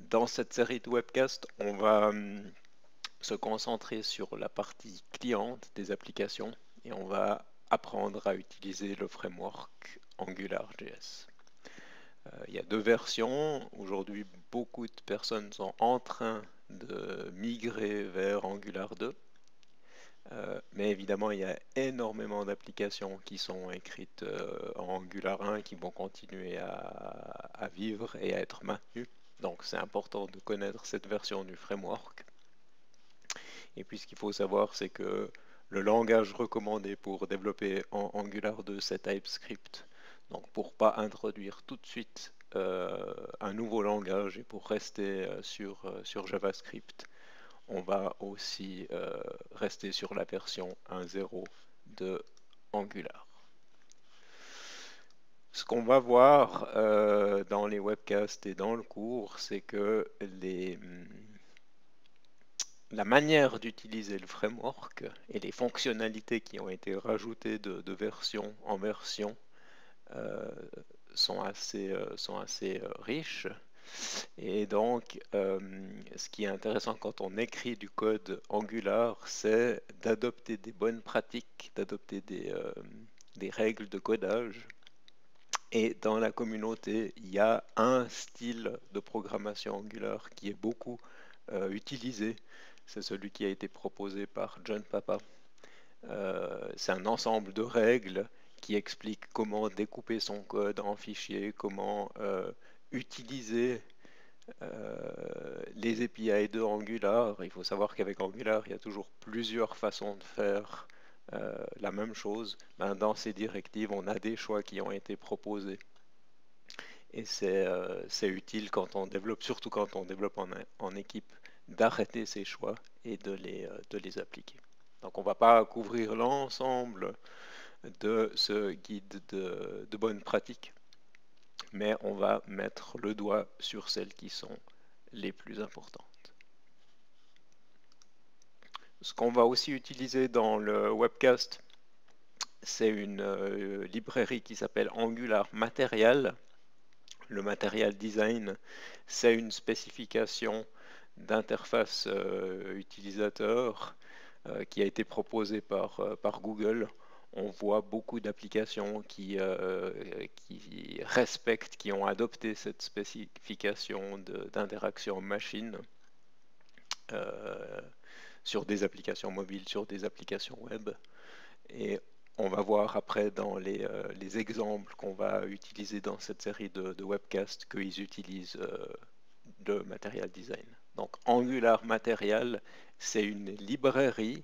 Dans cette série de webcasts, on va se concentrer sur la partie cliente des applications et on va apprendre à utiliser le framework AngularJS. Il y a deux versions. Aujourd'hui, beaucoup de personnes sont en train de migrer vers Angular 2. Mais évidemment, il y a énormément d'applications qui sont écrites en Angular 1 qui vont continuer à vivre et à être maintenues. Donc c'est important de connaître cette version du framework. Et puis ce qu'il faut savoir, c'est que le langage recommandé pour développer en Angular 2, c'est TypeScript. Donc pour pas introduire tout de suite un nouveau langage et pour rester sur JavaScript, on va aussi rester sur la version 1.0 de Angular. Ce qu'on va voir dans les webcasts et dans le cours, c'est que la manière d'utiliser le framework et les fonctionnalités qui ont été rajoutées de version en version sont assez riches. Et donc, ce qui est intéressant quand on écrit du code Angular, c'est d'adopter des bonnes pratiques, d'adopter des règles de codage. Et dans la communauté, il y a un style de programmation Angular qui est beaucoup utilisé. C'est celui qui a été proposé par John Papa. C'est un ensemble de règles qui explique comment découper son code en fichiers, comment utiliser les API de Angular. Il faut savoir qu'avec Angular, il y a toujours plusieurs façons de faire la même chose. Dans ces directives, on a des choix qui ont été proposés. Et c'est utile quand on développe, surtout quand on développe en équipe, d'arrêter ces choix et de les appliquer. Donc on ne va pas couvrir l'ensemble de ce guide de bonnes pratiques, mais on va mettre le doigt sur celles qui sont les plus importantes. Ce qu'on va aussi utiliser dans le webcast, c'est une librairie qui s'appelle Angular Material. Le Material Design, c'est une spécification d'interface utilisateur qui a été proposée par Google. On voit beaucoup d'applications qui respectent, qui ont adopté cette spécification d'interaction machine sur des applications mobiles, sur des applications web. Et on va voir après dans les exemples qu'on va utiliser dans cette série de webcasts qu'ils utilisent de Material Design. Donc Angular Material, c'est une librairie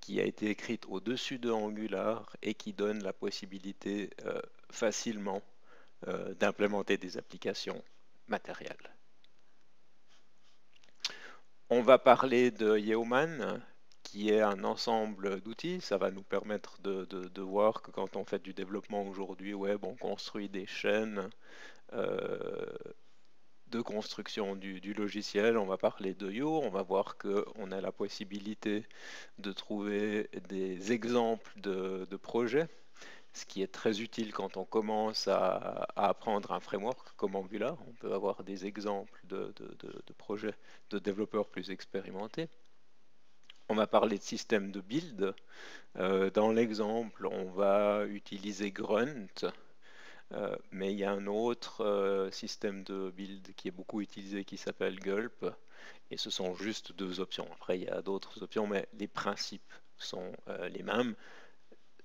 qui a été écrite au-dessus de Angular et qui donne la possibilité facilement d'implémenter des applications matérielles. On va parler de Yeoman, qui est un ensemble d'outils. Ça va nous permettre de voir que quand on fait du développement aujourd'hui web, on construit des chaînes de construction du logiciel. On va parler de Yo, on va voir qu'on a la possibilité de trouver des exemples de projets, ce qui est très utile quand on commence à apprendre un framework comme Angular. On peut avoir des exemples de projets de développeurs plus expérimentés. On va parler de système de build. Dans l'exemple, on va utiliser Grunt, mais il y a un autre système de build qui est beaucoup utilisé qui s'appelle Gulp, et ce sont juste deux options. Après, il y a d'autres options, mais les principes sont les mêmes.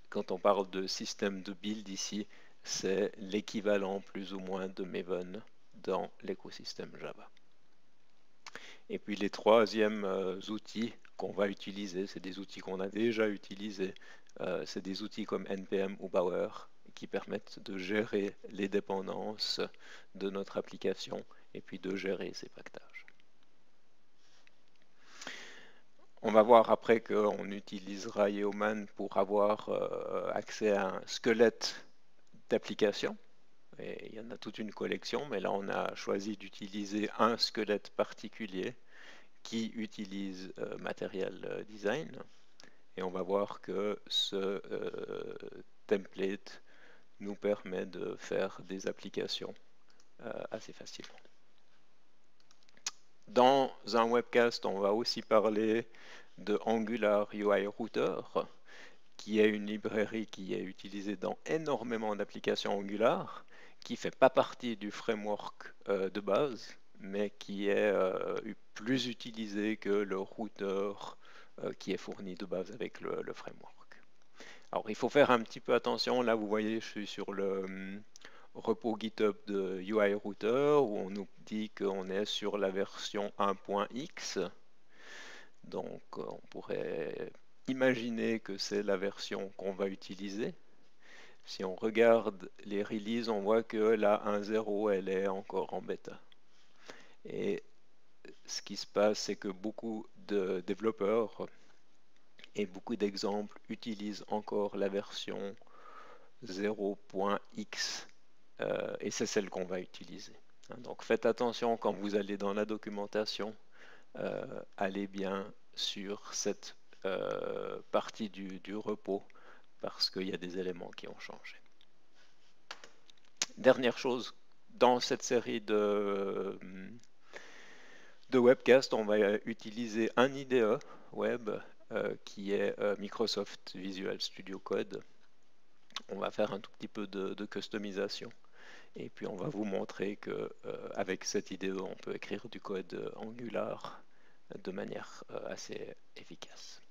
Quand on parle de système de build ici, c'est l'équivalent plus ou moins de Maven dans l'écosystème Java. Et puis les troisièmes outils qu'on va utiliser, c'est des outils qu'on a déjà utilisés. C'est des outils comme NPM ou Bower qui permettent de gérer les dépendances de notre application et puis de gérer ses packages. On va voir après qu'on utilisera Yeoman pour avoir accès à un squelette d'application. Et il y en a toute une collection, mais là on a choisi d'utiliser un squelette particulier qui utilise Material Design. Et on va voir que ce template nous permet de faire des applications assez facilement. Dans un webcast, on va aussi parler de Angular UI Router, qui est une librairie qui est utilisée dans énormément d'applications Angular, qui ne fait pas partie du framework de base, mais qui est plus utilisée que le routeur qui est fourni de base avec le framework. Alors il faut faire un petit peu attention, là vous voyez je suis sur le repo GitHub de UI Router où on nous dit qu'on est sur la version 1.x. Donc on pourrait imaginer que c'est la version qu'on va utiliser. Si on regarde les releases, on voit que la 1.0 elle est encore en bêta. Et ce qui se passe, c'est que beaucoup de développeurs et beaucoup d'exemples utilisent encore la version 0.x et c'est celle qu'on va utiliser. Donc faites attention quand vous allez dans la documentation, allez bien sur cette partie du repos parce qu'il y a des éléments qui ont changé. Dernière chose, dans cette série de webcast, on va utiliser un IDE web qui est Microsoft Visual Studio Code. On va faire un tout petit peu de customisation et puis on va vous montrer que avec cette IDE, on peut écrire du code Angular de manière assez efficace.